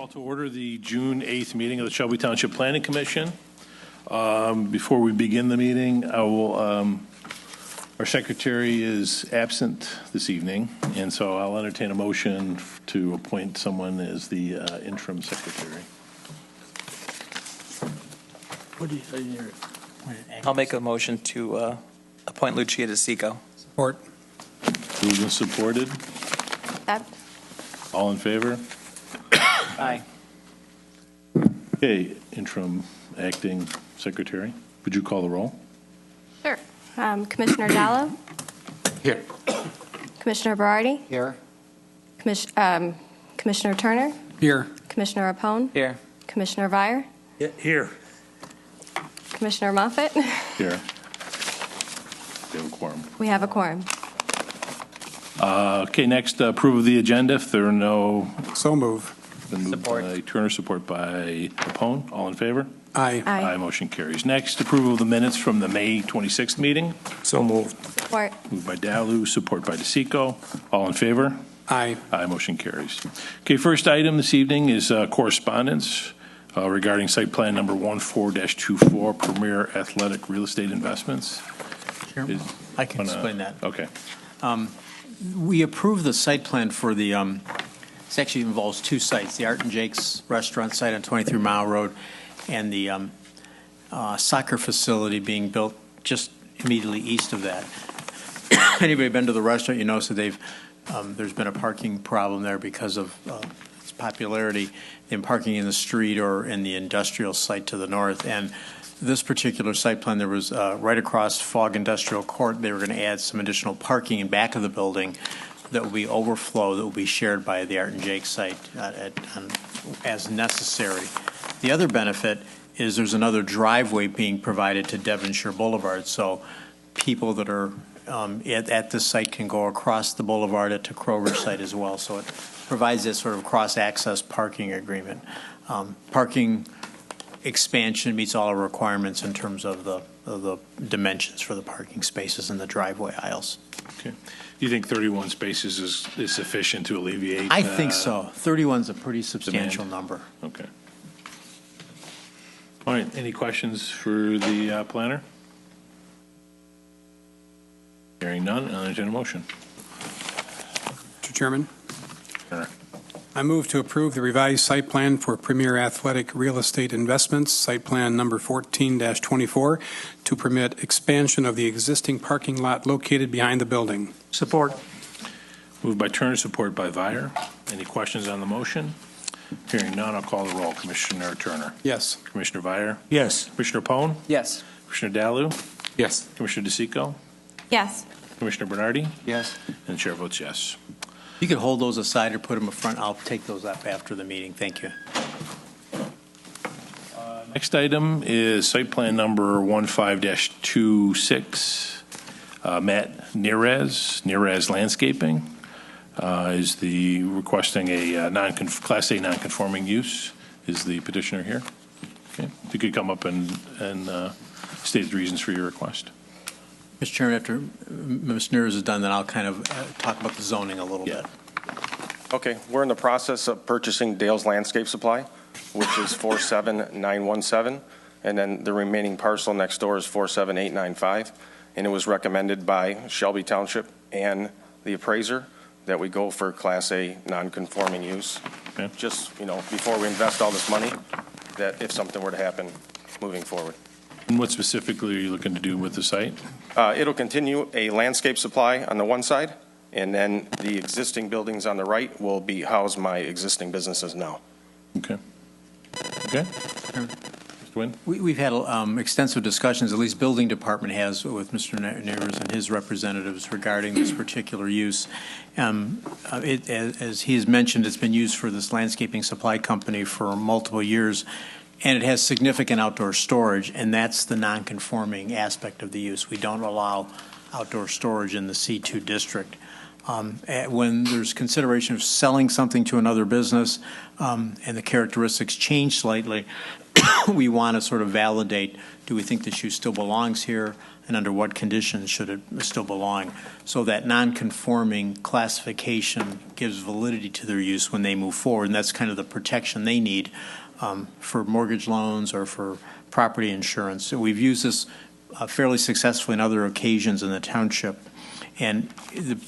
Call to order the June 8th meeting of the Shelby Township Planning Commission. Before we begin the meeting, our secretary is absent this evening, and so I'll entertain a motion to appoint someone as the interim secretary. I'll make a motion to appoint Lucia DeSico. Support. Moved and supported. That. All in favor? Aye. Okay, interim acting secretary, would you call the roll? Sure. Commissioner Dallo? Here. Commissioner Berardi? Here. Commissioner Turner? Here. Commissioner Rapone? Here. Commissioner Vire? Here. Commissioner Moffitt? Here. We have a quorum. We have a quorum. Okay, next, approve of the agenda. If there are no... So move. Been moved Support. by Turner, support by Rapone. All in favor? Aye. Aye. Motion carries. Next, approval of the minutes from the May 26th meeting. So moved. Support. Moved by Dalu, support by DeSico. All in favor? Aye. Motion carries. Okay, first item this evening is correspondence regarding site plan number 14-24, Premier Athletic Real Estate Investments. Chairman, I can explain that. Okay. We approved the site plan for the, this actually involves two sites, the Art and Jake's restaurant site on 23 Mile Road and the soccer facility being built just immediately east of that. Anybody been to the restaurant, you notice that there's been a parking problem there because of its popularity in parking in the street or in the industrial site to the north. And this particular site plan, there was right across Fogg Industrial Court, they were going to add some additional parking in back of the building that will be overflow that will be shared by the Art and Jake site as necessary. The other benefit is there's another driveway being provided to Devonshire Boulevard, so people that are at this site can go across the boulevard to Kroger site as well. So it provides this sort of cross-access parking agreement. Parking expansion meets all our requirements in terms of the dimensions for the parking spaces and the driveway aisles. Okay. Do you think 31 spaces is sufficient to alleviate? I think so. 31 is a pretty substantial number. Okay. All right. Any questions for the planner? Hearing none, I'll entertain a motion. Mr. Chairman, Sure. I move to approve the revised site plan for Premier Athletic Real Estate Investments, site plan number 14-24, to permit expansion of the existing parking lot located behind the building. Support. Moved by Turner, support by Vire. Any questions on the motion? Hearing none, I'll call the roll. Commissioner Turner. Yes. Commissioner Vire. Yes. Commissioner Pone. Yes. Commissioner Dalu. Yes. Commissioner DeSico. Yes. Commissioner Bernardi. Yes. And the chair votes yes. You could hold those aside or put them up front. I'll take those up after the meeting. Thank you. Next item is site plan number 15-26. Matt Neres Landscaping is the requesting a Class A non-conforming use. Is the petitioner here? Okay. If you could come up and state the reasons for your request. Mr. Chairman, after Ms. Neers is done, then I'll kind of talk about the zoning a little bit. Okay, we're in the process of purchasing Dale's Landscape Supply, which is 47917, and then the remaining parcel next door is 47895, and it was recommended by Shelby Township and the appraiser that we go for Class A non-conforming use. Okay. Just, before we invest all this money, that if something were to happen moving forward. And what specifically are you looking to do with the site? It'll continue a landscape supply on the one side, and then the existing buildings on the right will be house my existing businesses now. Okay. Okay. Mr. Wynn? We've had extensive discussions, at least building department has, with Mr. Neers and his representatives regarding this particular use. As he has mentioned, it's been used for this landscaping supply company for multiple years. And it has significant outdoor storage, and that's the non-conforming aspect of the use. We don't allow outdoor storage in the C2 district. When there's consideration of selling something to another business and the characteristics change slightly, we want to sort of validate, do we think this use still belongs here, and under what conditions should it still belong? So that non-conforming classification gives validity to their use when they move forward, and that's kind of the protection they need for mortgage loans or for property insurance. So we've used this fairly successfully on other occasions in the township, and the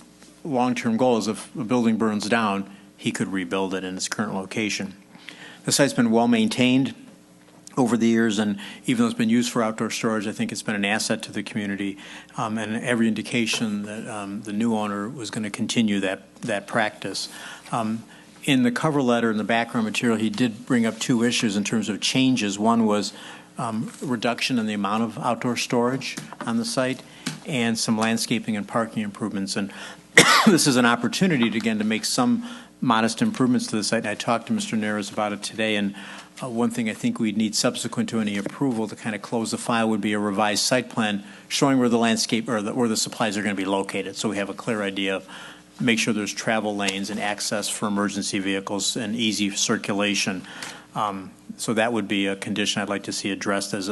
long-term goal is if a building burns down, he could rebuild it in its current location. The site's been well-maintained over the years, and even though it's been used for outdoor storage, I think it's been an asset to the community, and every indication that the new owner was going to continue that practice. In the cover letter and the background material, he did bring up two issues in terms of changes. One was reduction in the amount of outdoor storage on the site and some landscaping and parking improvements. And this is an opportunity, again, to make some modest improvements to the site. And I talked to Mr. Nares about it today, and one thing I think we'd need subsequent to any approval to kind of close the file would be a revised site plan showing where the landscape or where the supplies are going to be located, so we have a clear idea of make sure there's travel lanes and access for emergency vehicles and easy circulation. So that would be a condition I'd like to see addressed if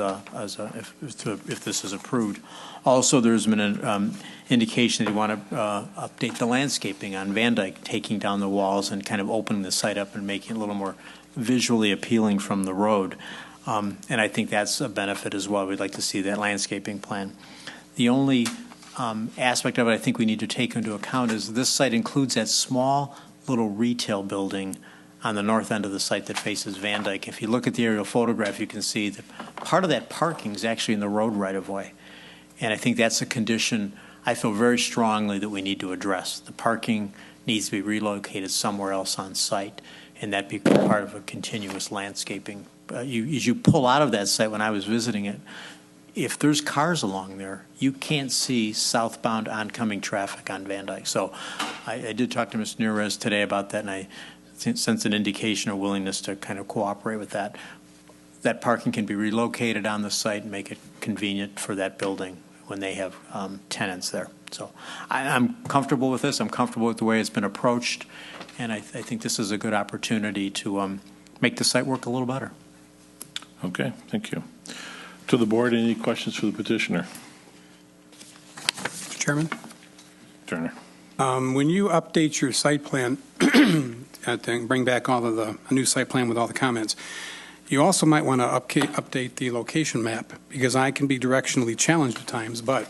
this is approved. Also, there's been an indication that you want to update the landscaping on Van Dyke, taking down the walls and kind of opening the site up and making it a little more visually appealing from the road. And I think that's a benefit as well. We'd like to see that landscaping plan. The only aspect of it I think we need to take into account is this site includes that small little retail building on the north end of the site that faces Van Dyke. If you look at the aerial photograph, you can see that part of that parking is actually in the road right-of-way. And I think that's a condition I feel very strongly that we need to address. The parking needs to be relocated somewhere else on site, and that be part of a continuous landscaping. As you pull out of that site, when I was visiting it, if there's cars along there, you can't see southbound oncoming traffic on Van Dyke. So I did talk to Mr. Nares today about that, and I sense an indication of willingness to kind of cooperate with that. That parking can be relocated on the site and make it convenient for that building when they have tenants there. So I'm comfortable with this. I'm comfortable with the way it's been approached, and I think this is a good opportunity to make the site work a little better. Okay, thank you. To the board, any questions for the petitioner? Mr. Chairman? Turner. When you update your site plan, and bring back all of a new site plan with all the comments, you also might want to update the location map, because I can be directionally challenged at times, but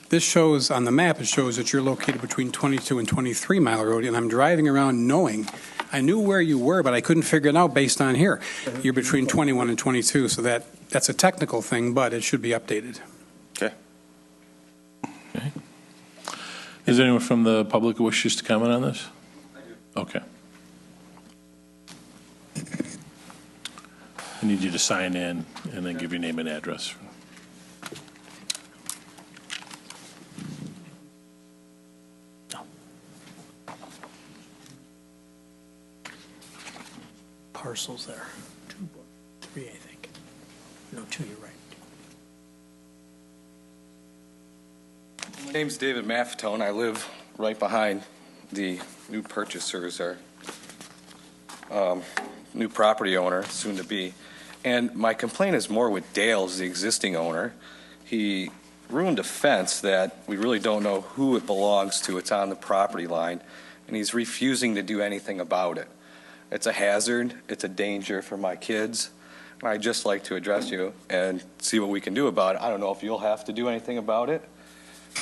this shows on the map, it shows that you're located between 22 and 23 Mile Road, and I'm driving around knowing, I knew where you were, but I couldn't figure it out based on here. You're between 21 and 22, so that's a technical thing, but it should be updated. Okay. Okay. Is there anyone from the public who wishes to comment on this? I do. Okay. I need you to sign in and then give your name and address. Parcels there. 3, I think. No, 2, you're right. My name's David Maffetone. I live right behind the new purchasers, or new property owner, soon to be. And my complaint is more with Dale's, the existing owner. He ruined a fence that we really don't know who it belongs to. It's on the property line, and he's refusing to do anything about it. It's a hazard. It's a danger for my kids. I'd just like to address you and see what we can do about it. I don't know if you'll have to do anything about it.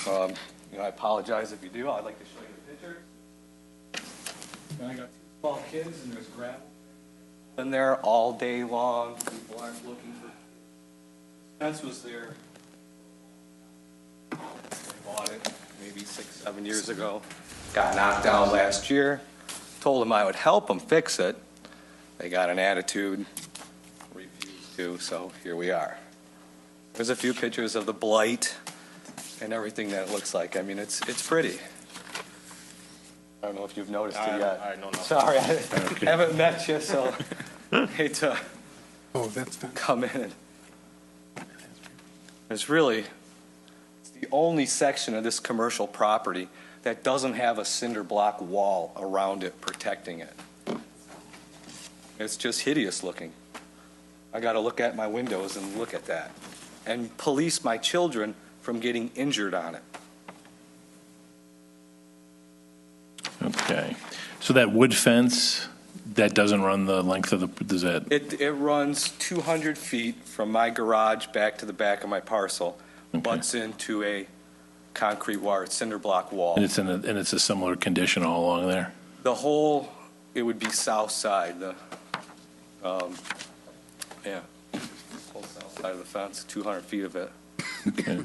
I apologize if you do. I'd like to show you the picture. I got 2 small kids, and there's gravel in there all day long. People aren't looking for. The fence was there. I bought it maybe 6, 7 years ago. Got knocked down last year. Told them I would help them fix it. They got an attitude, refused to, so here we are. There's a few pictures of the blight and everything that it looks like. I mean, it's pretty. I don't know if you've noticed it yet. I don't know. Sorry, I haven't met you, so I hate to That's fine. come in. It's the only section of this commercial property that doesn't have a cinder block wall around it protecting it. It's just hideous looking. I got to look at my windows and look at that and police my children from getting injured on it. Okay. So that wood fence, that doesn't run the length of the, does that, It runs 200 feet from my garage back to the back of my parcel, Okay. butts into a concrete wire, cinder block wall. and it's a similar condition all along there? The whole, it would be south side, yeah, whole south side of the fence, 200 feet of it. Okay.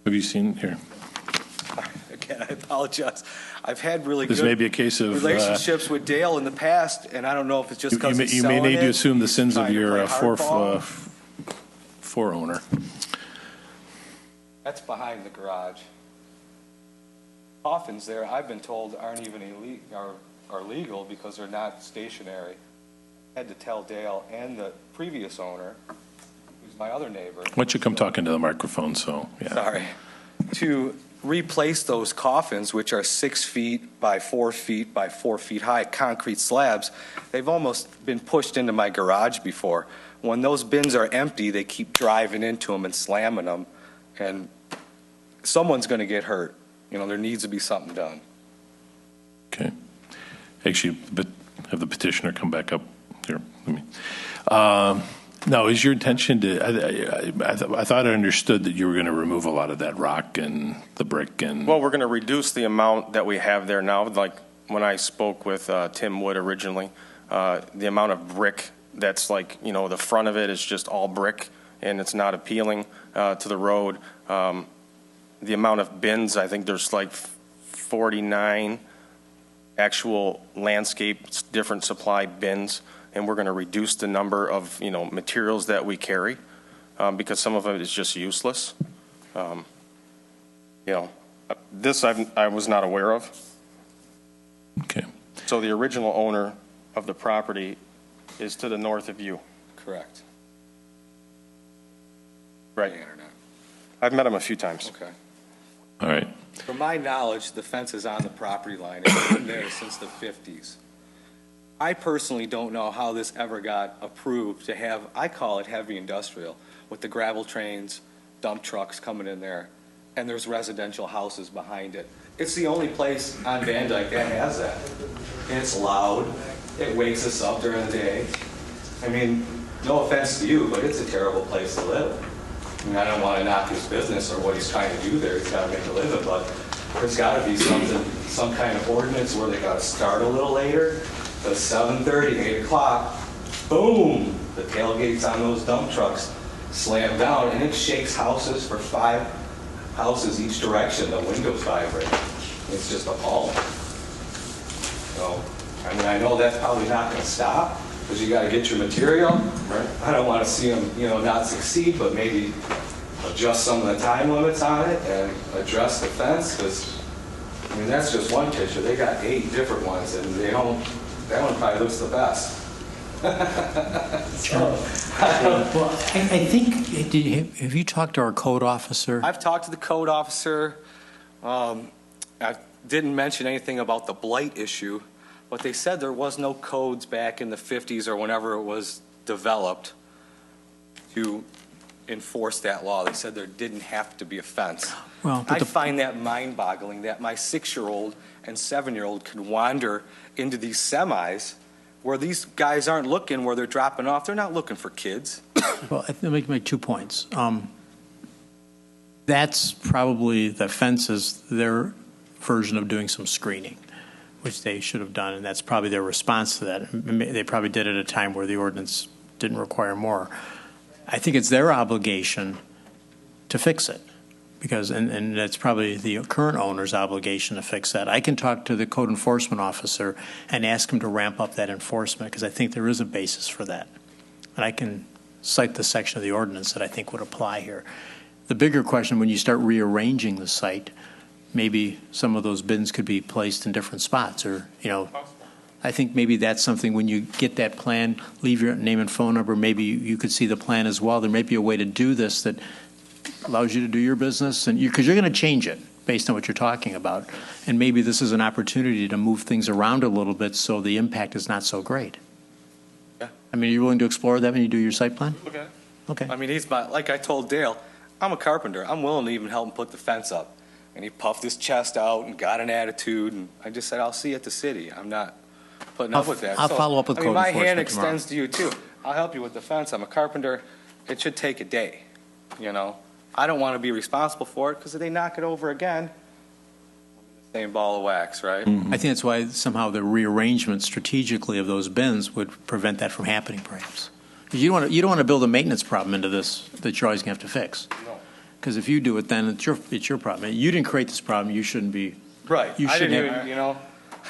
Have you seen, here, Again, I apologize. I've had really this may good be a case of, relationships with Dale in the past, and I don't know if it's just because he's you may selling need to it, assume the he's sins of trying to your play hardball. forerunner. That's behind the garage. Coffins there, I've been told, aren't even are legal because they're not stationary. I had to tell Dale and the previous owner, who's my other neighbor. Why don't you come talk into the microphone, so, yeah. Sorry. To replace those coffins, which are 6 feet by 4 feet by 4 feet high concrete slabs, they've almost been pushed into my garage before. When those bins are empty, they keep driving into them and slamming them, and someone's going to get hurt. You know, there needs to be something done. Okay. Actually, but have the petitioner come back up here. Now, is your intention to, I thought I understood that you were going to remove a lot of that rock and the brick and. Well, we're going to reduce the amount that we have there now. Like when I spoke with Tim Wood originally, the amount of brick that's like, you know, the front of it is just all brick and it's not appealing to the road. The amount of bins, I think there's like 49 actual landscape, different supply bins, and we're going to reduce the number of, you know, materials that we carry because some of it is just useless. You know, this I was not aware of. Okay. So the original owner of the property is to the north of you. Correct. Right. The internet. I've met him a few times. Okay. All right. From my knowledge, the fence is on the property line. It's been there since the 50s. I personally don't know how this ever got approved to have, I call it heavy industrial, with the gravel trains, dump trucks coming in there, and there's residential houses behind it. It's the only place on Van Dyke that has that. It's loud. It wakes us up during the day. I mean, no offense to you, but it's a terrible place to live. I mean, I don't want to knock his business or what he's trying to do there. He's got to make a living, but there's got to be something, some kind of ordinance where they got to start a little later. At 7:30, 8 o'clock, boom, the tailgates on those dump trucks slam down, and it shakes houses for 5 houses each direction. The windows vibrate. It's just appalling. So, I mean, I know that's probably not going to stop because you got to get your material. Right. I don't want to see them, you know, not succeed, but maybe adjust some of the time limits on it and address the fence because, I mean, that's just one picture. They got 8 different ones, and they don't. That one probably looks the best. Well, I think, have you talked to our code officer? I've talked to the code officer. I didn't mention anything about the blight issue, but they said there was no codes back in the 50s or whenever it was developed to enforce that law. They said there didn't have to be a fence. Well, but I find that mind-boggling that my 6-year-old and 7-year-old could wander into these semis where these guys aren't looking where they're dropping off. They're not looking for kids. Well, let me make 2 points. That's probably, the fence is their version of doing some screening, which they should have done, and that's probably their response to that. They probably did it at a time where the ordinance didn't require more. I think it's their obligation to fix it, because, and that's probably the current owner's obligation to fix that. I can talk to the code enforcement officer and ask him to ramp up that enforcement, because I think there is a basis for that. And I can cite the section of the ordinance that I think would apply here. The bigger question, when you start rearranging the site, maybe some of those bins could be placed in different spots, or, you know, I think maybe that's something when you get that plan, leave your name and phone number, maybe you could see the plan as well. There may be a way to do this that allows you to do your business, and because you're going to change it based on what you're talking about. And maybe this is an opportunity to move things around a little bit so the impact is not so great. Yeah, I mean, are you willing to explore that when you do your site plan? Okay. Okay. I mean, like I told Dale, I'm a carpenter. I'm willing to even help him put the fence up. And he puffed his chest out and got an attitude, and I just said, I'll see you at the city. I'm not putting up with that. I'll follow up with I mean, code my hand enforcement tomorrow. extends to you, too. I'll help you with the fence. I'm a carpenter. It should take a day, you know? I don't want to be responsible for it, because if they knock it over again, same ball of wax, right? I think that's why somehow the rearrangement strategically of those bins would prevent that from happening, perhaps. 'Cause you don't want to build a maintenance problem into this that you're always going to have to fix. No. Because if you do it, then it's your problem. You didn't create this problem. You shouldn't be. Right. You I shouldn't didn't have- even, you know,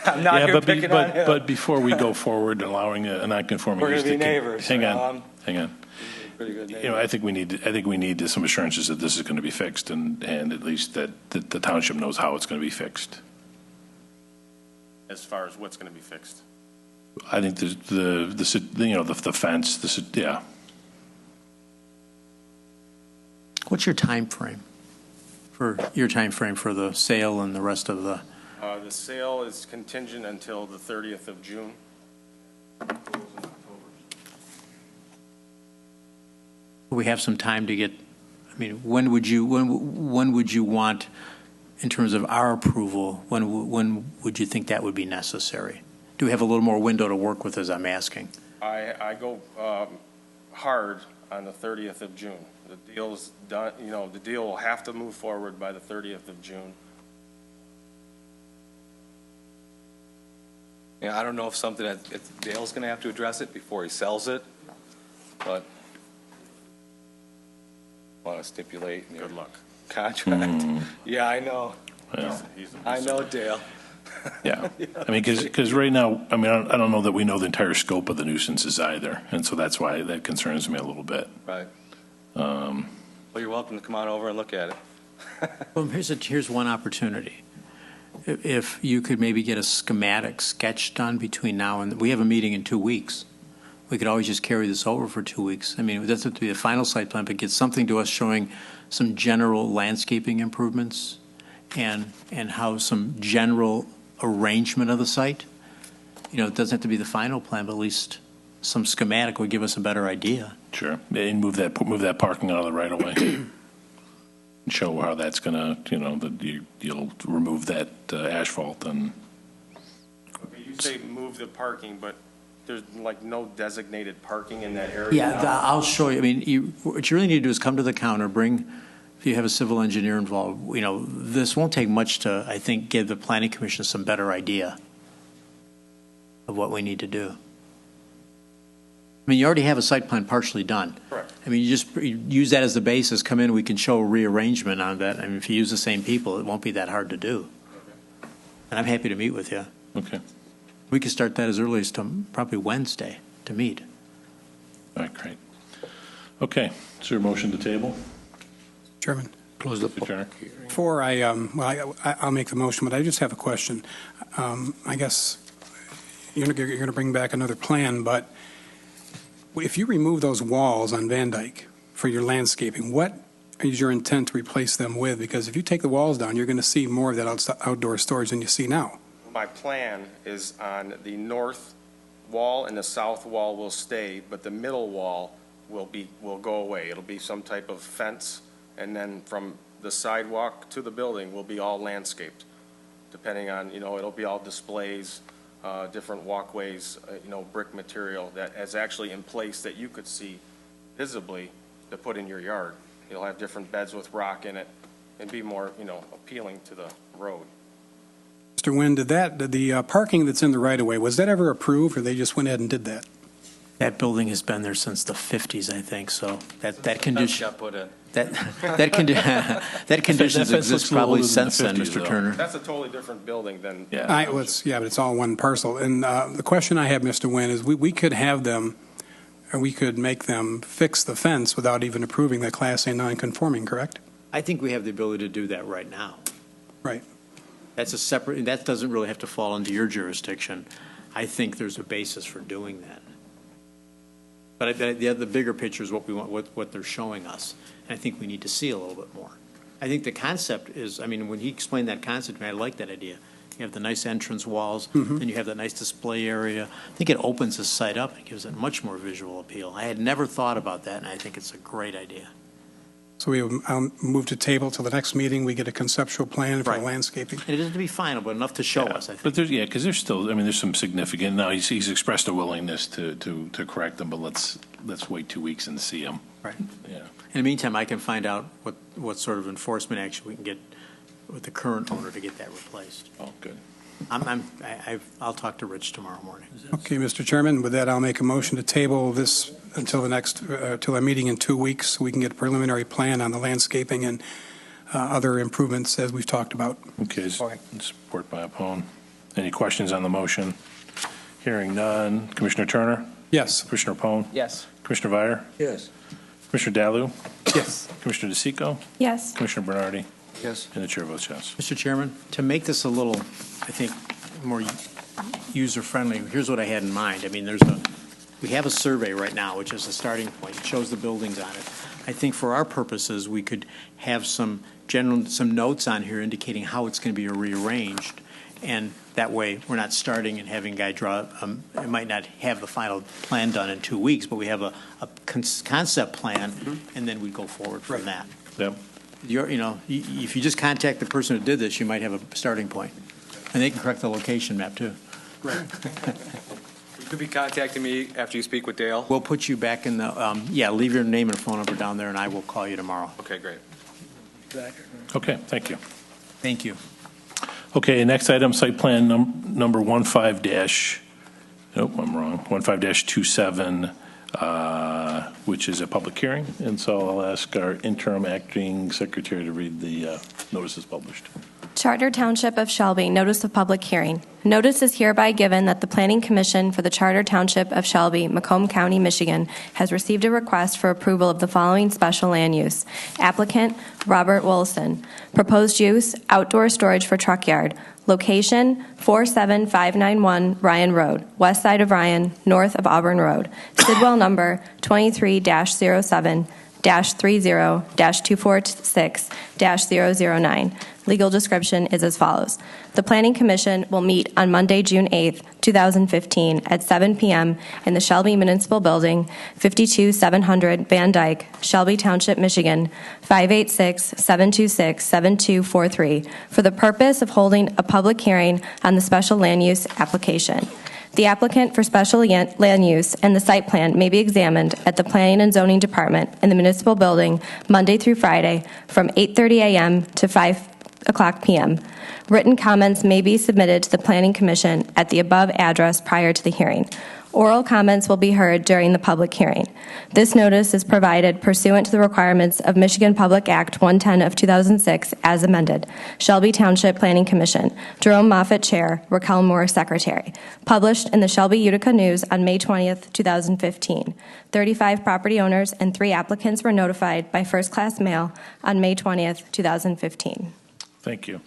I'm not Yeah, here picking on him. but before we go forward allowing a non-conforming We're use gonna be to con- neighbors, Hang you know, on, hang on. Pretty good You know, I think we need some assurances that this is going to be fixed and at least that the township knows how it's going to be fixed. As far as what's going to be fixed. I think the fence, yeah. What's your time frame for the sale and the rest of the? The sale is contingent until the 30th of June. We have some time to get. I mean, when would you want, in terms of our approval? When would you think that would be necessary? Do we have a little more window to work with, as I'm asking? I go hard on the 30th of June. The deal's done, you know, the deal will have to move forward by the 30th of June. Yeah, I don't know if something if Dale's going to have to address it before he sells it, but I want to stipulate in your Good luck. contract. Yeah, I know. Yeah. I know, Dale. Yeah, I mean, because right now, I mean, I don't know that we know the entire scope of the nuisances either, and so that's why that concerns me a little bit. Right. Well, you're welcome to come on over and look at it. Well, here's one opportunity. If you could maybe get a schematic sketch done between now and, we have a meeting in 2 weeks. We could always just carry this over for 2 weeks. I mean, it doesn't have to be the final site plan, but get something to us showing some general landscaping improvements and how some general arrangement of the site. You know, it doesn't have to be the final plan, but at least some schematic would give us a better idea. Sure, and move that parking out of the right of way. And show how that's gonna, you know, that you'll remove that asphalt and. You say move the parking, but there's like no designated parking in that area. Yeah, I'll show you. I mean, what you really need to do is come to the counter, if you have a civil engineer involved, you know, this won't take much to, I think, give the planning commission some better idea of what we need to do. I mean, you already have a site plan partially done. Correct. I mean, you use that as the basis, come in, we can show a rearrangement on that. I mean, if you use the same people, it won't be that hard to do. Okay. And I'm happy to meet with you. Okay, We could start that as early as probably Wednesday to meet. all right, great. Okay, is there a motion to table? Chairman, Close the public hearing. before I'll make the motion, but I just have a question. I guess you're going to bring back another plan, but if you remove those walls on Van Dyke for your landscaping, what is your intent to replace them with? Because if you take the walls down, you're going to see more of that outdoor storage than you see now. My plan is on the north wall and the south wall will stay, but the middle wall will go away. It'll be some type of fence, and then from the sidewalk to the building will be all landscaped, depending on, you know, it'll be all displays, different walkways, you know, brick material that is actually in place that you could see visibly to put in your yard. You'll have different beds with rock in it and be more, you know, appealing to the road. Mr. Nguyen, did the parking that's in the right-of-way, was that ever approved, or they just went ahead and did that? That building has been there since the 50s, I think, so that Fence condition, got put in. that conditions fence exist looks a little probably older than the since then, 50s, Mr. though. Turner. That's a totally different building than. Yeah. But it's all one parcel. And the question I have, Mr. Nguyen, is we could have them, or we could make them fix the fence without even approving the Class A non-conforming, correct? I think we have the ability to do that right now. Right. That's a separate, that doesn't really have to fall into your jurisdiction. I think there's a basis for doing that. But the bigger picture is what we want, what they're showing us. And I think we need to see a little bit more. I think the concept is, I mean, when he explained that concept to me, I like that idea. You have the nice entrance walls, then you have that nice display area. I think it opens the site up. It gives it much more visual appeal. I had never thought about that, and I think it's a great idea. So I'll move to table till the next meeting. We get a conceptual plan for the Right. landscaping. And it doesn't have to be final, but enough to show us, I think. But there's, yeah, because there's still, I mean, there's some significant, now he's expressed a willingness to correct them, but let's wait 2 weeks and see him. Right. Yeah. In the meantime, I can find out what sort of enforcement action we can get with the current owner to get that replaced. Oh, good. I'll talk to Rich tomorrow morning. Okay, Mr. Chairman, with that, I'll make a motion to table this until the next, till our meeting in 2 weeks, so we can get a preliminary plan on the landscaping and other improvements as we've talked about. Okay, support by Apone. Any questions on the motion? Hearing none. Commissioner Turner? Yes. Commissioner Apone? Yes. Commissioner Vire? Yes. Commissioner Dalu? Yes. Commissioner DeSico? Yes. Commissioner Bernardi? Yes. And the chair votes yes. Mr. Chairman, to make this a little, I think, more user-friendly, here's what I had in mind. I mean, we have a survey right now, which is a starting point. It shows the buildings on it. I think for our purposes, we could have some notes on here indicating how it's going to be rearranged. And that way, we're not starting and having a guy draw, it might not have the final plan done in 2 weeks, but we have a concept plan, and then we go forward from that. Yep. If you just contact the person who did this, you might have a starting point. And they can correct the location map, too. You could be contacting me after you speak with Dale. We'll put you back in the, leave your name and phone number down there, and I will call you tomorrow. Okay, great. Okay, thank you. Thank you. Okay, next item, site plan number 15-27, which is a public hearing. And so I'll ask our interim acting secretary to read the notices published. Charter Township of Shelby, notice of public hearing. Notice is hereby given that the Planning Commission for the Charter Township of Shelby, Macomb County, Michigan, has received a request for approval of the following special land use. Applicant, Robert Wilson. Proposed use, outdoor storage for truck yard. Location, 47591 Ryan Road, west side of Ryan, north of Auburn Road. Sidwell number 23-07-30-246-009. Legal description is as follows. The Planning Commission will meet on Monday, June 8th, 2015, at 7 p.m. in the Shelby Municipal Building, 52700 Van Dyke, Shelby Township, Michigan, 586-726-7243, for the purpose of holding a public hearing on the special land use application. The applicant for special land use and the site plan may be examined at the Planning and Zoning Department in the municipal building Monday through Friday from 8:30 a.m. to 5 o'clock p.m. Written comments may be submitted to the Planning Commission at the above address prior to the hearing. Oral comments will be heard during the public hearing. This notice is provided pursuant to the requirements of Michigan Public Act 110 of 2006 as amended. Shelby Township Planning Commission. Jerome Moffitt, Chair. Raquel Moore, Secretary. Published in the Shelby Utica News on May 20th, 2015. 35 property owners and 3 applicants were notified by first-class mail on May 20th, 2015. Thank you.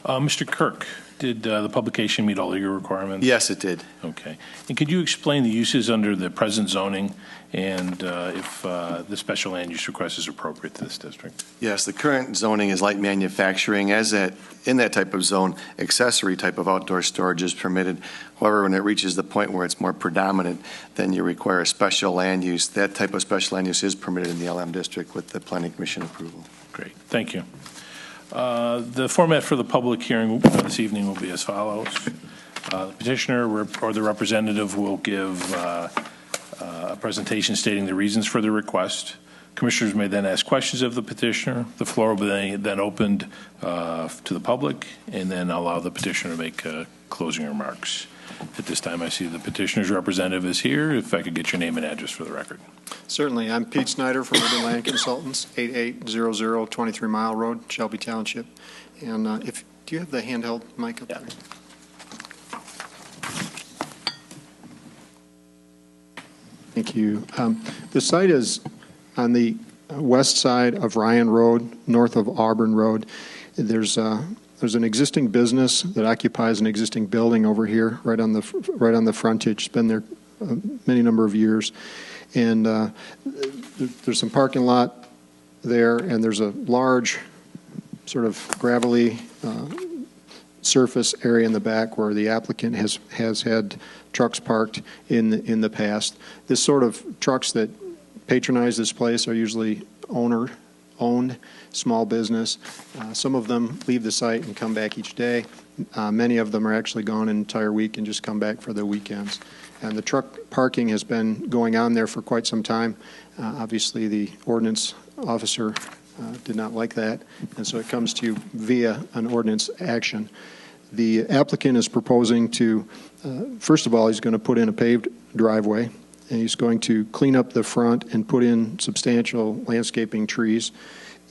Mr. Kirk, did the publication meet all of your requirements? Yes, it did. Okay. And could you explain the uses under the present zoning and if the special land use request is appropriate to this district? Yes, the current zoning is light manufacturing. In that type of zone, accessory type of outdoor storage is permitted. However, when it reaches the point where it's more predominant, then you require a special land use. That type of special land use is permitted in the LM district with the Planning Commission approval. Great. Thank you. The format for the public hearing this evening will be as follows. The petitioner or the representative will give a presentation stating the reasons for the request. Commissioners may then ask questions of the petitioner. The floor will be then opened to the public, and then allow the petitioner to make closing remarks. At this time, I see the petitioner's representative is here. If I could get your name and address for the record. Certainly. I'm Pete Snyder from Urban Land Consultants, 8800 23 Mile Road, Shelby Township. And do you have the handheld mic up there? Thank you. The site is on the west side of Ryan Road, north of Auburn Road. There's an existing business that occupies an existing building over here, right on the frontage. It's been there many number of years, and there's some parking lot there, and there's a large, sort of gravelly surface area in the back where the applicant has had trucks parked in the past. This sort of trucks that patronize this place are usually owner-owned, small business. Some of them leave the site and come back each day. Many of them are actually gone an entire week and just come back for the weekends. And the truck parking has been going on there for quite some time. Obviously, the ordinance officer did not like that, and so it comes to you via an ordinance action. The applicant is proposing to, first of all, he's going to put in a paved driveway, and he's going to clean up the front and put in substantial landscaping trees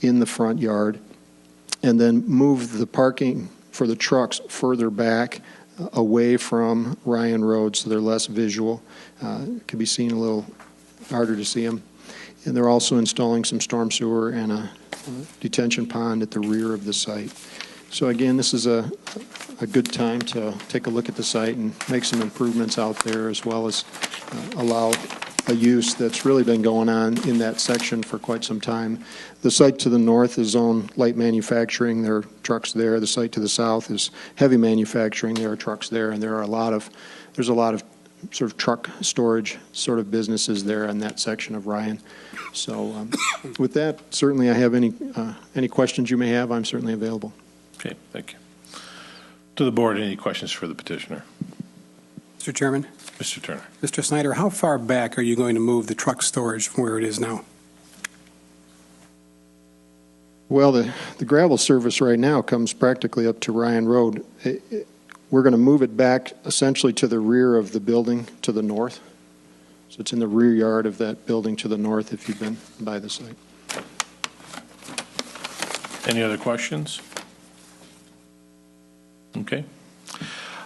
in the front yard, and then move the parking for the trucks further back away from Ryan Road so they're less visual. It can be seen a little harder to see them. And they're also installing some storm sewer and a detention pond at the rear of the site. So again, this is a good time to take a look at the site and make some improvements out there, as well as allow a use that's really been going on in that section for quite some time. The site to the north is zoned light manufacturing. There are trucks there. The site to the south is heavy manufacturing. There are trucks there, and there's a lot of sort of truck storage sort of businesses there in that section of Ryan. So with that, certainly I have any questions you may have, I'm certainly available. Okay, thank you. To the board, any questions for the petitioner? Mr. Chairman? Mr. Turner. Mr. Snyder, how far back are you going to move the truck storage from where it is now? Well, the gravel service right now comes practically up to Ryan Road. We're going to move it back essentially to the rear of the building to the north. So it's in the rear yard of that building to the north if you've been by the site. Any other questions? Okay.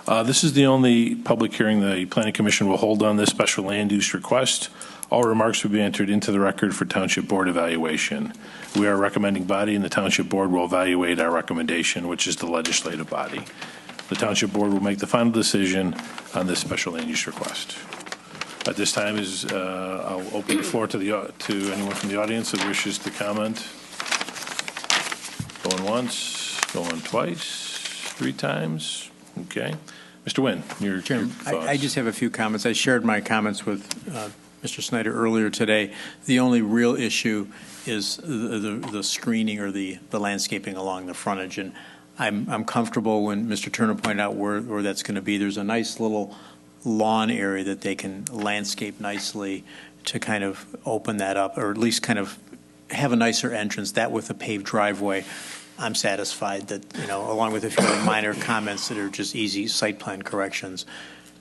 This is the only public hearing the Planning Commission will hold on this special land use request. All remarks will be entered into the record for Township Board evaluation. We are a recommending body, and the Township Board will evaluate our recommendation, which is the legislative body. The Township Board will make the final decision on this special land use request. At this time, I'll open the floor to anyone from the audience that wishes to comment. Going once, going twice, 3 times. Okay. Mr. Wynn, your thoughts. I just have a few comments. I shared my comments with Mr. Snyder earlier today. The only real issue is the screening or the landscaping along the frontage. And I'm comfortable when Mr. Turner pointed out where that's going to be. There's a nice little lawn area that they can landscape nicely to kind of open that up, or at least kind of have a nicer entrance. That with a paved driveway, I'm satisfied that, along with a few other minor comments that are just easy site plan corrections.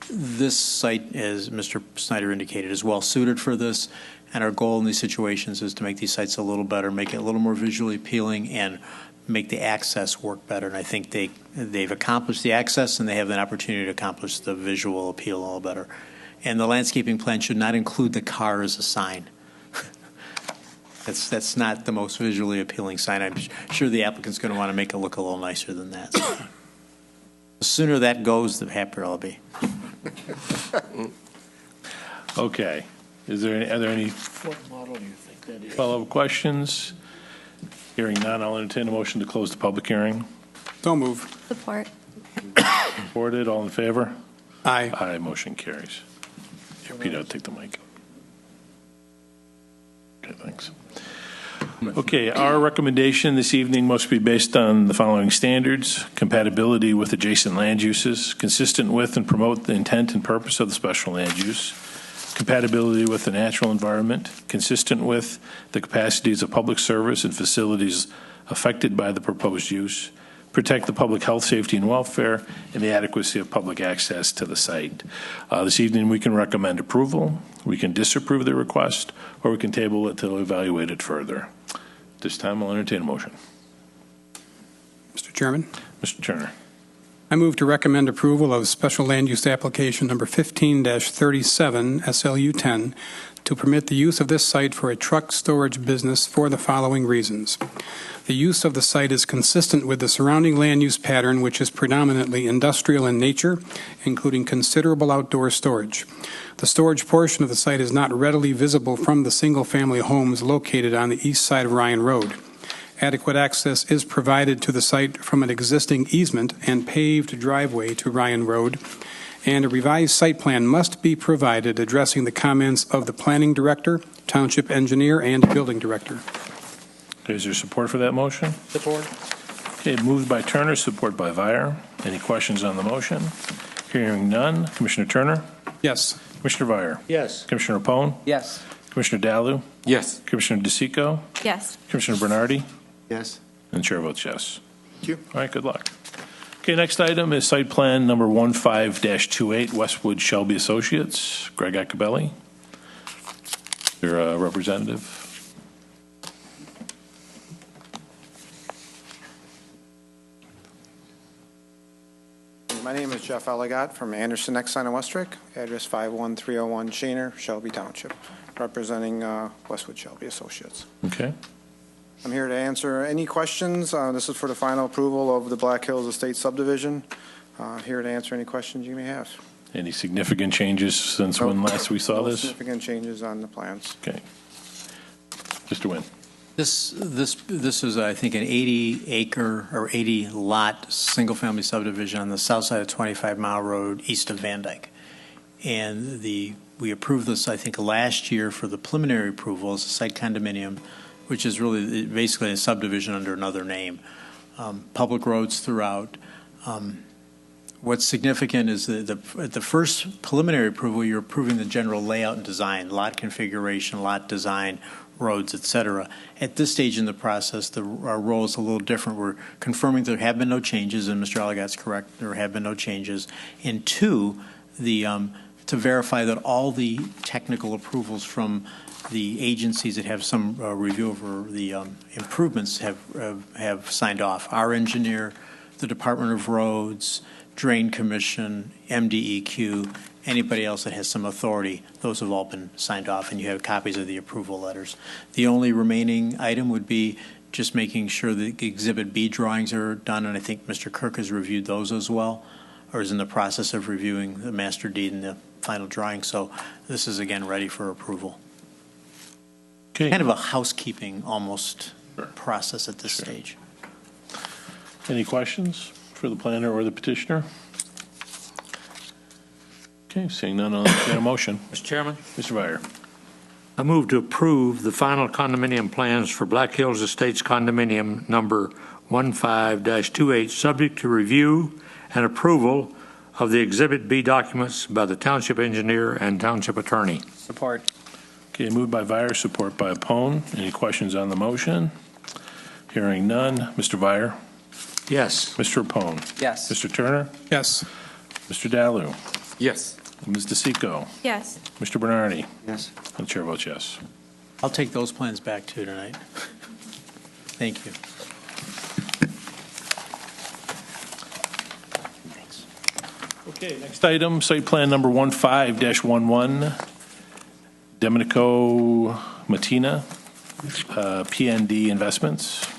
This site, as Mr. Snyder indicated, is well suited for this, and our goal in these situations is to make these sites a little better, make it a little more visually appealing, and make the access work better. And I think they've accomplished the access, and they have an opportunity to accomplish the visual appeal a little better. And the landscaping plan should not include the car as a sign. That's not the most visually appealing sign. I'm sure the applicant's going to want to make it look a little nicer than that. So the sooner that goes, the happier I'll be. Okay. Are there any follow-up questions? Hearing none, I'll entertain a motion to close the public hearing. Don't move. Support. Supported. All in favor? Aye. Aye. Motion carries. Here, Peter, take the mic. Okay, thanks. Okay, our recommendation this evening must be based on the following standards: compatibility with adjacent land uses, consistent with and promote the intent and purpose of the special land use, compatibility with the natural environment, consistent with the capacities of public service and facilities affected by the proposed use, protect the public health, safety, and welfare, and the adequacy of public access to the site. This evening, we can recommend approval, we can disapprove the request, or we can table it to evaluate it further. This time, I'll entertain a motion. Mr. Chairman? Mr. Turner. I move to recommend approval of special land use application number 15-37 SLU 10 to permit the use of this site for a truck storage business for the following reasons. The use of the site is consistent with the surrounding land use pattern, which is predominantly industrial in nature, including considerable outdoor storage. The storage portion of the site is not readily visible from the single-family homes located on the east side of Ryan Road. adequate access is provided to the site from an existing easement and paved driveway to Ryan Road, and a revised site plan must be provided addressing the comments of the planning director, township engineer, and building director. Okay, is there support for that motion? Support. Okay, moved by Turner, support by Vire. Any questions on the motion? Hearing none. Commissioner Turner? Yes. Commissioner Vire? Yes. Commissioner Pone? Yes. Commissioner Dalu? Yes. Commissioner DeSico? Yes. Commissioner Bernardi? Yes. And chair votes yes. Thank you. All right, good luck. Okay, next item is site plan number 15-28, Westwood Shelby Associates. Greg Acabelli, your representative. My name is Jeff Elegott from Anderson Exxon and Westrick, address 51301 Shaner, Shelby Township, representing Westwood Shelby Associates. Okay. I'm here to answer any questions. This is for the final approval of the Black Hills Estate subdivision. Here to answer any questions you may have. Any significant changes since when last we saw No this? significant changes on the plans. Okay. Mr. Wynn. This is, I think, an 80-acre or 80-lot, single-family subdivision on the south side of 25 Mile Road, east of Van Dyke. And we approved this, I think, last year for the preliminary approval as a site condominium, which is really basically a subdivision under another name. Public roads throughout. What's significant is at the first preliminary approval, you're approving the general layout and design, lot configuration, lot design, roads, et cetera. At this stage in the process, our role is a little different. We're confirming there have been no changes, and Mr. Elegott's correct, there have been no changes. And two, to verify that all the technical approvals from the agencies that have some review over the improvements have signed off. Our engineer, the Department of Roads, Drain Commission, MDEQ, anybody else that has some authority, those have all been signed off, and you have copies of the approval letters. The only remaining item would be just making sure that the Exhibit B drawings are done, and I think Mr. Kirk has reviewed those as well, or is in the process of reviewing the master deed and the final drawing. So this is, again, ready for approval. Okay. Kind of a housekeeping almost process at this stage. Any questions for the planner or the petitioner? Okay, seeing none, I'll entertain a motion. Mr. Chairman, Mr. Vire. I move to approve the final condominium plans for Black Hills Estates condominium number 15-28, subject to review and approval of the Exhibit B documents by the township engineer and township attorney. Support. Okay, moved by Vire, support by Pone. Any questions on the motion? Hearing none. Mr. Vire. Yes. Mr. Pone. Yes. Mr. Turner. Yes. Mr. Dalu. Yes. Ms. DeSico. Yes. Mr. Bernardi. Yes. And chair votes yes. I'll take those plans back too tonight. Thank you. Thanks. Okay, next item, site plan number 15-11, Domenico Mattina, PND Investments.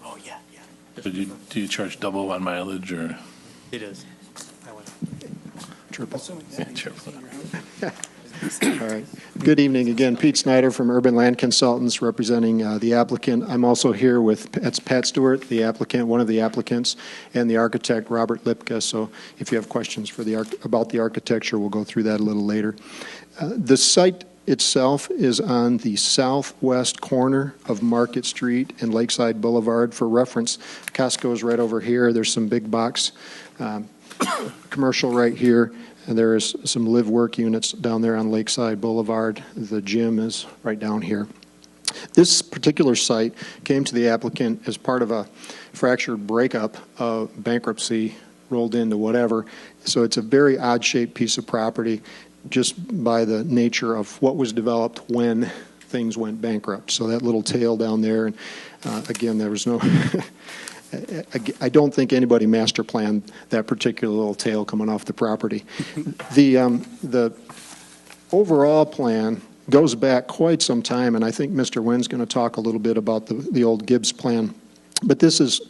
Oh, yeah. So do you charge double on mileage or? It is. Triple. Yeah, sure. All right. Good evening again. Pete Snyder from Urban Land Consultants, representing the applicant. I'm also here with Pat Stewart, the applicant, one of the applicants, and the architect, Robert Lipka. So if you have questions for about the architecture, we'll go through that a little later. The site itself is on the southwest corner of Market Street and Lakeside Boulevard. For reference, Costco is right over here. There's some big box commercial right here. And there is some live-work units down there on Lakeside Boulevard. The gym is right down here. This particular site came to the applicant as part of a fractured breakup of bankruptcy rolled into whatever. So it's a very odd-shaped piece of property just by the nature of what was developed when things went bankrupt. So that little tail down there, and again, there was no I don't think anybody master planned that particular little tail coming off the property. The overall plan goes back quite some time, and I think Mr. Wynn's going to talk a little bit about the old Gibbs plan. But this is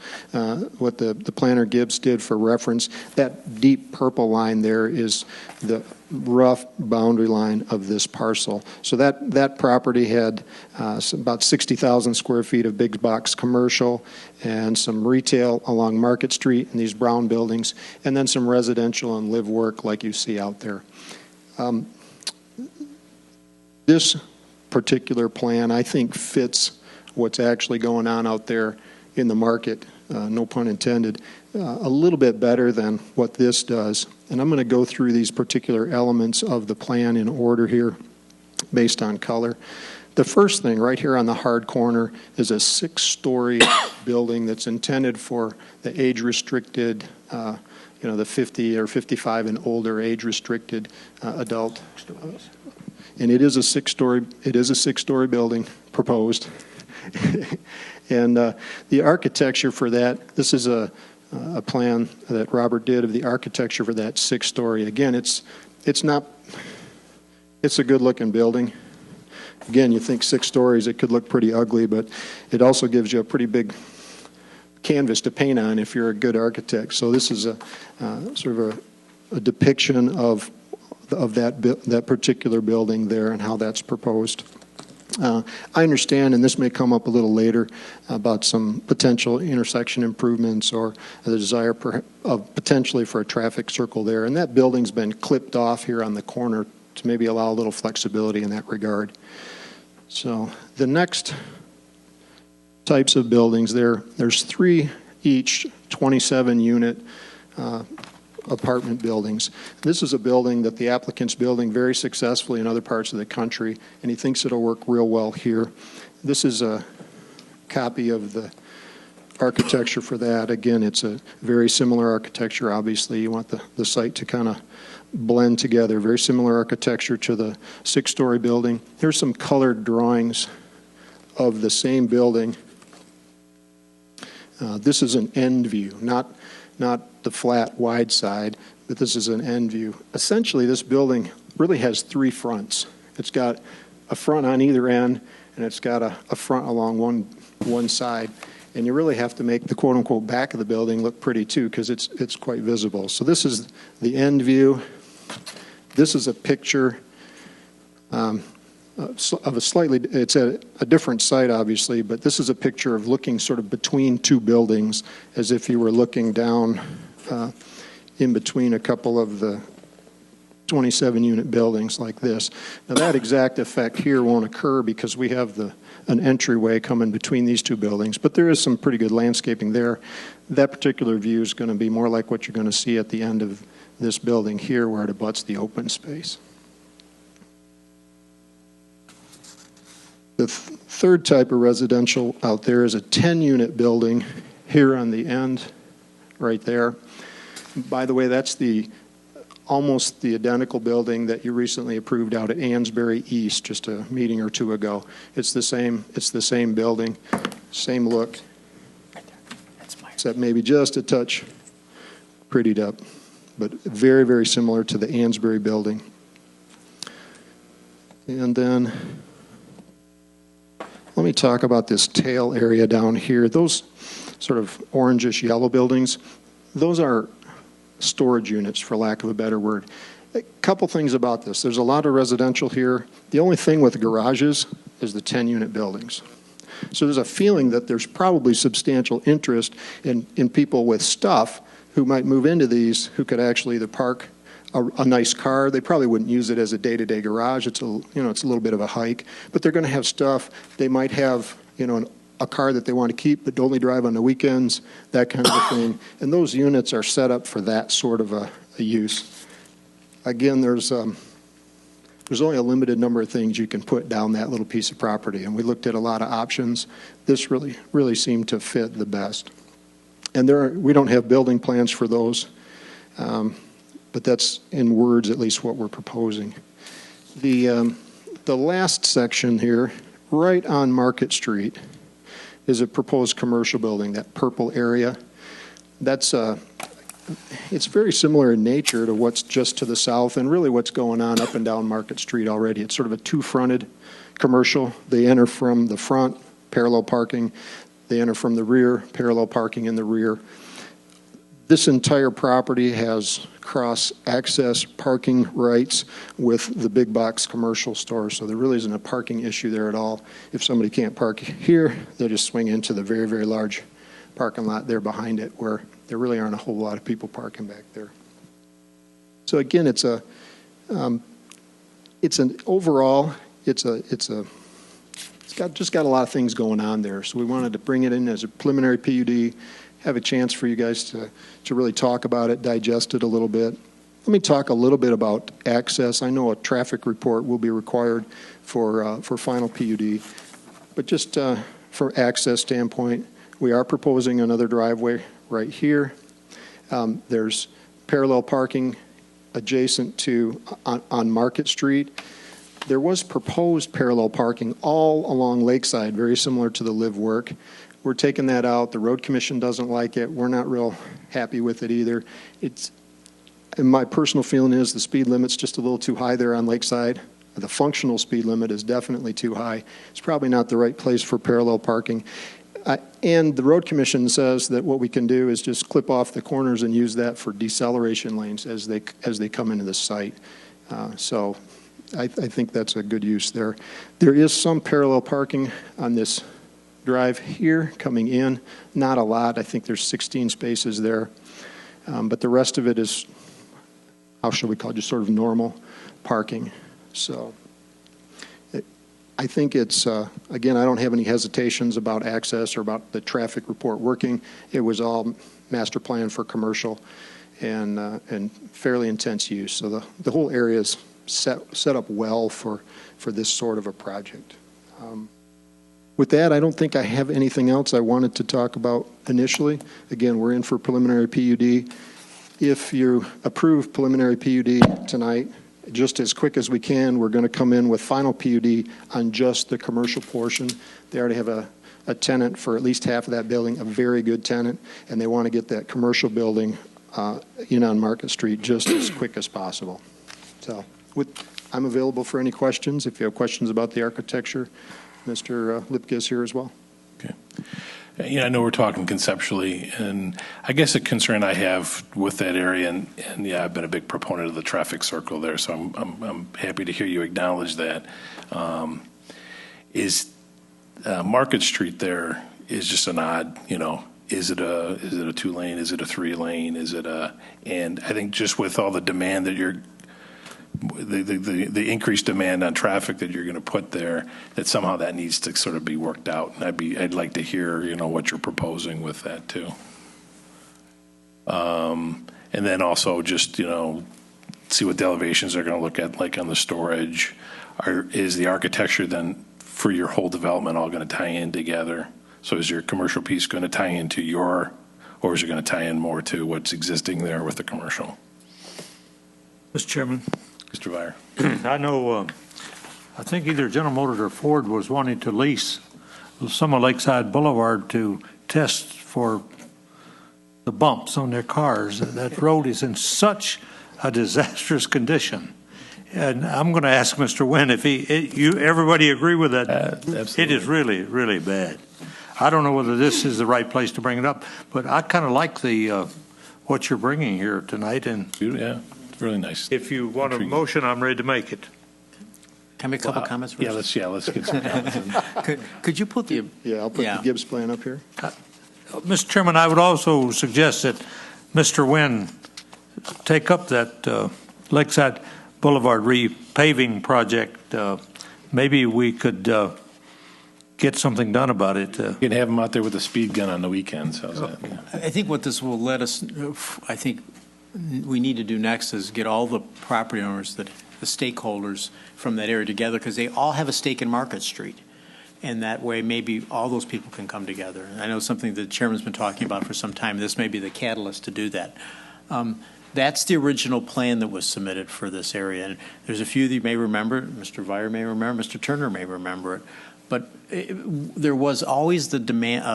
what the planner Gibbs did for reference. That deep purple line there is the rough boundary line of this parcel. So that property had about 60,000 square feet of big box commercial and some retail along Market Street and these brown buildings, and then some residential and live work like you see out there. This particular plan, I think, fits what's actually going on out there in the market, no pun intended, a little bit better than what this does. And I'm going to go through these particular elements of the plan in order here based on color. The first thing right here on the hard corner is a 6-story building that's intended for the age-restricted, the 50 or 55 and older age-restricted adult. And it is a 6-story building proposed. And the architecture for that, this is a plan that Robert did of the architecture for that 6-story. Again, it's a good-looking building. Again, you think 6 stories, it could look pretty ugly, but it also gives you a pretty big canvas to paint on if you're a good architect. So this is a sort of a depiction of that particular building there and how that's proposed. I understand, and this may come up a little later, about some potential intersection improvements or the desire potentially for a traffic circle there. And that building's been clipped off here on the corner to maybe allow a little flexibility in that regard. So the next types of buildings, there's 3 each 27-unit apartment buildings. This is a building that the applicant's building very successfully in other parts of the country, and he thinks it'll work real well here. This is a copy of the architecture for that. Again, it's a very similar architecture. Obviously, you want the site to kind of blend together. Very similar architecture to the 6-story building. Here's some colored drawings of the same building. This is an end view, not the flat, wide side, but this is an end view. Essentially, this building really has 3 fronts. It's got a front on either end, and it's got a front along one side. And you really have to make the quote-unquote back of the building look pretty, too, because it's quite visible. So this is the end view. This is a picture of a slightly, it's a different site, obviously, but this is a picture of looking sort of between 2 buildings as if you were looking down in between a couple of the 27-unit buildings like this. Now, that exact effect here won't occur because we have an entryway coming between these 2 buildings, but there is some pretty good landscaping there. That particular view is going to be more like what you're going to see at the end of this building here where it abuts the open space. The third type of residential out there is a 10-unit building here on the end right there. By the way, that's almost the identical building that you recently approved out at Ansbury East just a meeting or 2 ago. It's the same building, same look, except maybe just a touch prettied up, but very, very similar to the Ansbury building. And then let me talk about this tail area down here. Those sort of orangish yellow buildings, those are storage units, for lack of a better word. A couple things about this. There's a lot of residential here. The only thing with garages is the 10-unit buildings. So there's a feeling that there's probably substantial interest in people with stuff who might move into these who could actually either park a nice car. They probably wouldn't use it as a day-to-day garage. It's a little bit of a hike, but they're going to have stuff. They might have, a car that they want to keep but only drive on the weekends, that kind of a thing. And those units are set up for that sort of a use. Again, there's only a limited number of things you can put down that little piece of property, and we looked at a lot of options. This really seemed to fit the best. And we don't have building plans for those, but that's in words at least what we're proposing. The last section here, right on Market Street, is a proposed commercial building, that purple area. That's it's very similar in nature to what's just to the south and really what's going on up and down Market Street already. It's sort of a two-fronted commercial. They enter from the front, parallel parking. They enter from the rear, parallel parking in the rear. This entire property has cross-access parking rights with the big box commercial store, so there really isn't a parking issue there at all. If somebody can't park here, they'll just swing into the very, very large parking lot there behind it where there really aren't a whole lot of people parking back there. So again, it's an overall, it's got a lot of things going on there. So we wanted to bring it in as a preliminary PUD, have a chance for you guys to really talk about it, digest it a little bit. Let me talk a little bit about access. I know a traffic report will be required for final PUD, but just from access standpoint, we are proposing another driveway right here. There's parallel parking adjacent to on Market Street. There was proposed parallel parking all along Lakeside, very similar to the live work. We're taking that out. The road commission doesn't like it. We're not real happy with it either. And my personal feeling is the speed limit's just a little too high there on Lakeside. The functional speed limit is definitely too high. It's probably not the right place for parallel parking. And the road commission says that what we can do is just clip off the corners and use that for deceleration lanes as they come into the site. So I think that's a good use there. There is some parallel parking on this drive here coming in. Not a lot. I think there's 16 spaces there. But the rest of it is, how shall we call it, just sort of normal parking. So I think it's, again, I don't have any hesitations about access or about the traffic report working. It was all master plan for commercial and fairly intense use. So the whole area is set up well for this sort of a project. With that, I don't think I have anything else I wanted to talk about initially. Again, we're in for preliminary PUD. If you approve preliminary PUD tonight, just as quick as we can, we're going to come in with final PUD on just the commercial portion. They already have a tenant for at least half of that building, a very good tenant, and they want to get that commercial building in on Market Street just as quick as possible. So I'm available for any questions. If you have questions about the architecture, Mr. Lipke is here as well. Okay. Yeah, I know we're talking conceptually, and I guess a concern I have with that area, and yeah, I've been a big proponent of the traffic circle there, so I'm happy to hear you acknowledge that. Is Market Street there is just an odd, is it a 2-lane, is it a 3-lane, and I think just with all the demand that the increased demand on traffic that you're going to put there, that somehow that needs to sort of be worked out. And I'd like to hear, what you're proposing with that too. And then also just, see what the elevations are going to look at, like on the storage. Is the architecture then for your whole development all going to tie in together? So is your commercial piece going to tie into or is it going to tie in more to what's existing there with the commercial? Mr. Chairman. Mr. Vire. I know, I think either General Motors or Ford was wanting to lease some of Lakeside Boulevard to test for the bumps on their cars. That road is in such a disastrous condition. And I'm going to ask Mr. Wynn if everybody agree with that? Absolutely. It is really, really bad. I don't know whether this is the right place to bring it up, but I kind of like what you're bringing here tonight. And yeah. Really nice. If you want a motion, I'm ready to make it. Can I make a couple comments first? Let's get some comments. Could you put the... Yeah, I'll put the Gibbs plan up here. Mr. Chairman, I would also suggest that Mr. Wynn take up that Lakeside Boulevard repaving project. Maybe we could get something done about it. You can have them out there with a speed gun on the weekends. How's that? Yeah. I think what this will let us, I think we need to do next is get all the property owners, the stakeholders from that area together, because they all have a stake in Market Street. And that way, maybe all those people can come together. I know something the chairman's been talking about for some time. This may be the catalyst to do that. That's the original plan that was submitted for this area. And there's a few that you may remember. Mr. Vire may remember. Mr. Turner may remember it. But there was always the demand,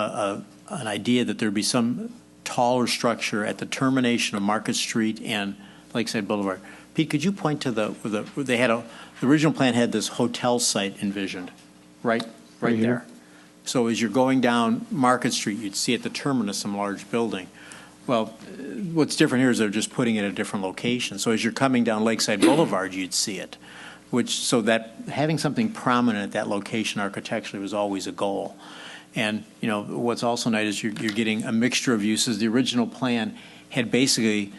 an idea that there'd be some taller structure at the termination of Market Street and Lakeside Boulevard. Pete, could you point to the original plan had this hotel site envisioned, right Right here. there. So as you're going down Market Street, you'd see at the terminus some large building. Well, what's different here is they're just putting it at a different location. So as you're coming down Lakeside Boulevard, you'd see it. So that having something prominent at that location architecturally was always a goal. And, you know, what's also nice is you're getting a mixture of uses. The original plan had basically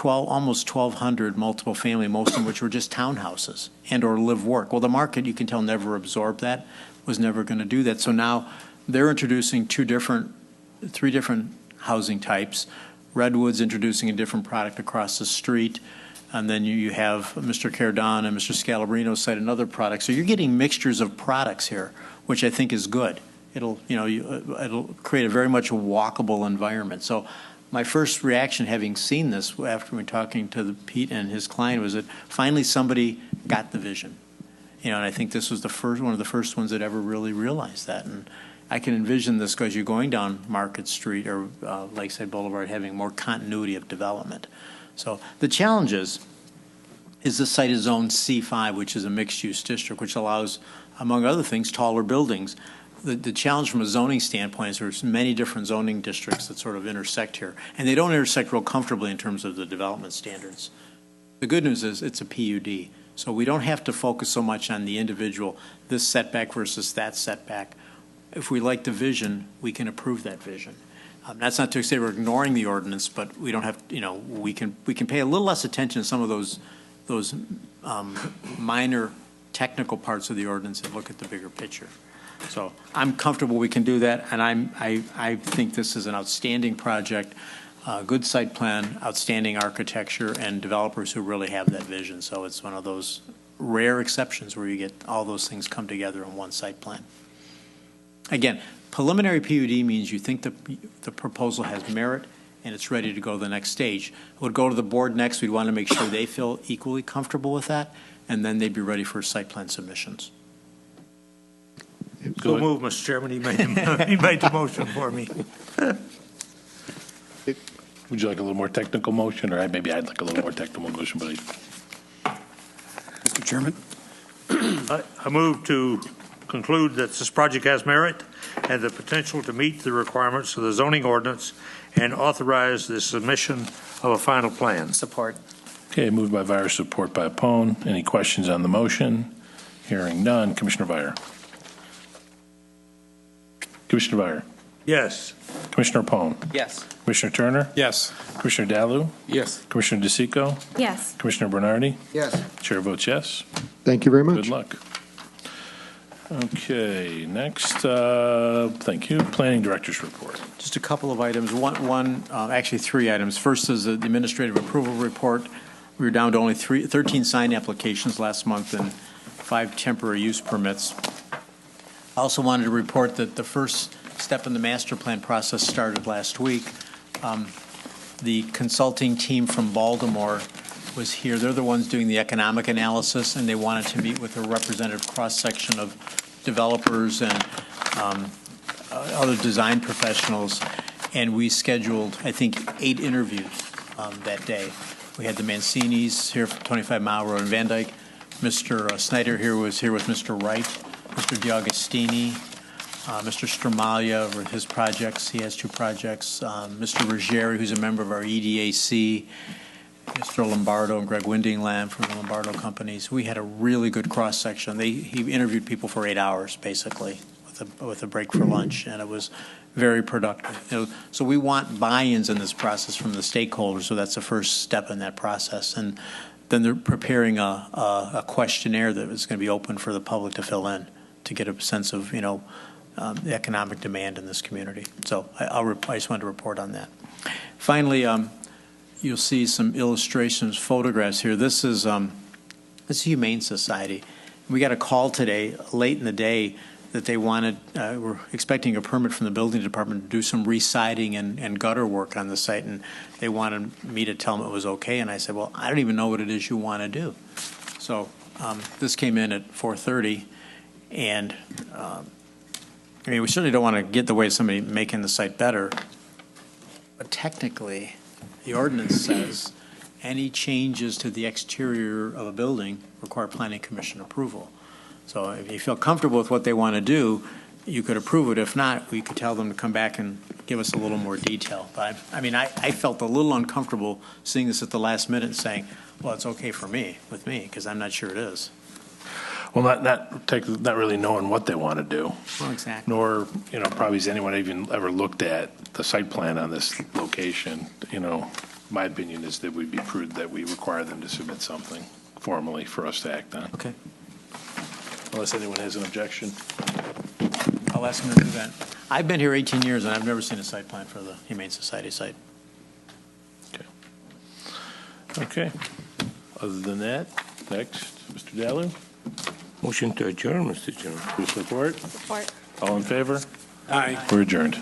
almost 1,200 multiple family, most of which were just townhouses and or live work. Well, the market, you can tell, never absorbed that, was never going to do that. So now they're introducing three different housing types. Redwood's introducing a different product across the street. And then you have Mr. Cardon and Mr. Scalabrino cite another product. So you're getting mixtures of products here, which I think is good. It'll create a very much a walkable environment. So my first reaction, having seen this after we talking to Pete and his client, was that finally somebody got the vision. You know, and I think this was one of the first ones that ever really realized that. And I can envision this because you're going down Market Street or Lakeside Boulevard having more continuity of development. So the challenge is this site is zoned C5, which is a mixed-use district, which allows, among other things, taller buildings. The challenge from a zoning standpoint is there's many different zoning districts that sort of intersect here, and they don't intersect real comfortably in terms of the development standards. The good news is it's a PUD, so we don't have to focus so much on the individual, this setback versus that setback. If we like the vision, we can approve that vision. That's not to say we're ignoring the ordinance, but we don't have, you know, we can pay a little less attention to some of those minor technical parts of the ordinance and look at the bigger picture. So I'm comfortable we can do that, and I think this is an outstanding project, good site plan, outstanding architecture, and developers who really have that vision. So it's one of those rare exceptions where you get all those things come together in one site plan. Again, preliminary PUD means you think the proposal has merit and it's ready to go to the next stage. It would go to the board next. We'd want to make sure they feel equally comfortable with that, and then they'd be ready for site plan submissions. So move, Mr. Chairman. He made the motion for me. Would you like a little more technical motion, or maybe I'd like a little more technical motion, but Mr. Chairman? I move to conclude that this project has merit and the potential to meet the requirements of the zoning ordinance and authorize the submission of a final plan. Support. Okay, moved by Vire, support by Pone. Any questions on the motion? Hearing none. Commissioner Vire. Commissioner Vire. Yes. Commissioner Pone. Yes. Commissioner Turner. Yes. Commissioner Dalu. Yes. Commissioner DeSico. Yes. Commissioner Bernardi. Yes. Chair votes yes. Thank you very much. Good luck. Okay, next, thank you, Planning Director's Report. Just a couple of items. Actually three items. First is the administrative approval report. We were down to only 13 sign applications last month and 5 temporary use permits. I also wanted to report that the first step in the master plan process started last week. The consulting team from Baltimore was here. They're the ones doing the economic analysis, and they wanted to meet with a representative cross-section of developers and other design professionals. And we scheduled, I think, 8 interviews that day. We had the Mancinis here from 25 Mile Road in Van Dyke. Mr. Snyder was here with Mr. Wright, Mr. DiAugustini, Mr. Stramalia with his projects. He has 2 projects. Mr. Ruggieri, who's a member of our EDAC, Mr. Lombardo and Greg Windingland from the Lombardo companies. We had a really good cross-section. He interviewed people for 8 hours, basically, with a break for lunch, and it was very productive. So we want buy-ins in this process from the stakeholders, so that's the first step in that process. And then they're preparing a questionnaire that is going to be open for the public to fill in to get a sense of, the economic demand in this community. So I just wanted to report on that. Finally, you'll see some illustrations, photographs here. This is Humane Society. We got a call today, late in the day, that they wanted, we're expecting a permit from the building department to do some re-siding and gutter work on the site, and they wanted me to tell them it was okay, and I said, well, I don't even know what it is you want to do. So this came in at 4:30, And, I mean, we certainly don't want to get in the way of somebody making the site better, but technically, the ordinance says any changes to the exterior of a building require planning commission approval. So if you feel comfortable with what they want to do, you could approve it. If not, we could tell them to come back and give us a little more detail. But I mean, I felt a little uncomfortable seeing this at the last minute and saying, well, it's okay for me, with me, because I'm not sure it is. Well, not really knowing what they want to do, Well, exactly. nor, probably has anyone even ever looked at the site plan on this location. My opinion is that we'd be prudent that we require them to submit something formally for us to act on, Okay. unless anyone has an objection. I'll ask them to do that. I've been here 18 years, and I've never seen a site plan for the Humane Society site. Okay. Other than that, next, Mr. Dalu. Motion to adjourn, Mr. Chairman. Your support? Support. All in favor? Aye. We're adjourned.